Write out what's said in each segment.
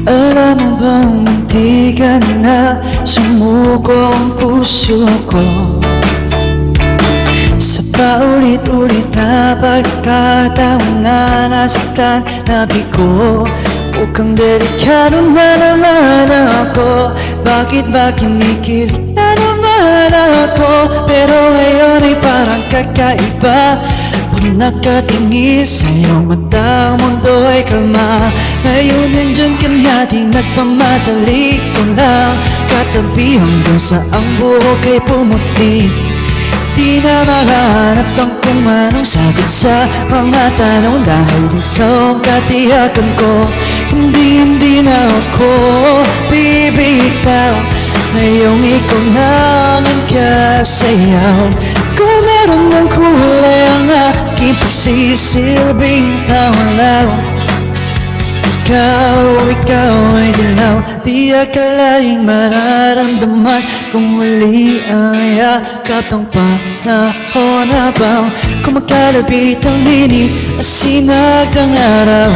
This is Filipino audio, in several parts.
Alam mo bang hindi ka na sumuko ang puso ko sa paulit-ulit na pagkakataon na nasaktan na bigo. Mukhang delikado na naman ako. Bakit ba kinikilig na naman ako? Pero ngayon ay parang kakaiba. Pag nakatingin sa iyong matang mundo ay kalma. Ngayon nandyan ka na, di nagpamadali ko lang. Katabi hanggang sa ang buhok ay pumuti. Di na mahanap ang kung anong sagot sa mga tanong, dahil ikaw ang katiyakan ko. Hindi na ako bibitaw. Ngayong ikaw naman kasayaw. Kung meron ng kulay ang aking pagsisilbing tawalaw. Ikaw ay dilaw. Di akalaing mararamdaman kung muli ang yakap ng panahon habang kumakalabit ang init at sinag ang araw.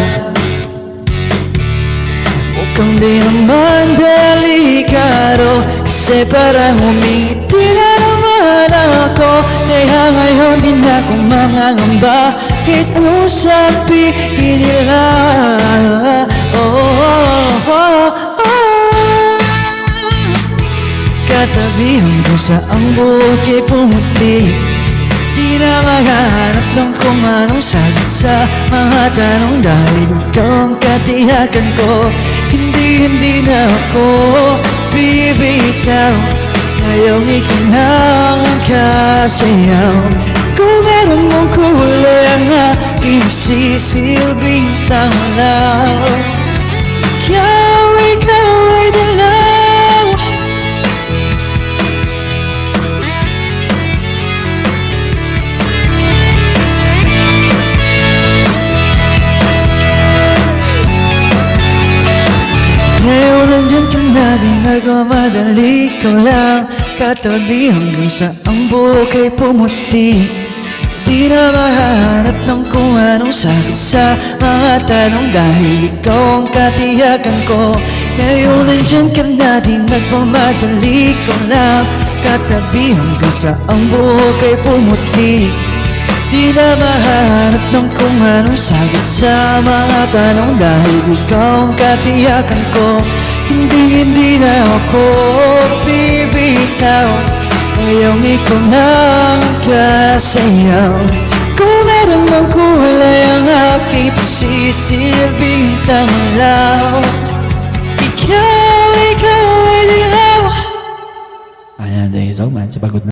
Mukhang di naman delikado, kasi parang umiti na naman ako. Kaya ngayon di na ako mangangamba kahit anong sabihin nila. Katabi hanggang sa ang buhok ay pumuti. Di na maghahanap ng kung anong sagot sa mga tanong, dahil ikaw ang katiyakan ko. Hindi na ako bibitaw. Ngayong ikaw na ang kasayaw. Kung meron mong kulay ang aking sisilbing tanglaw. Ikaw ay dilaw. Ngayon nandyan ka na, di nagmamadali ko lang. Katabi hanggang sa ang buhok ay pumuti. Di na mahanap ng kung anong sagot sa mga tanong, dahil ikaw ang katiyakan ko. Ngayon nandyan ka na, di nagmamadali ko lang. Katabi hanggang sa ang buhok ay pumuti. Di na mahanap ng kung anong sagot sa mga tanong, dahil ikaw ang katiyakan ko. Hindi na ako bibitaw. Ngayong ikaw na ang kasayaw. Kung meron mang kulay ang aking pagsisilbing tanglaw. Ikaw ay dilaw. Ayan, thank you so much. Pagod na.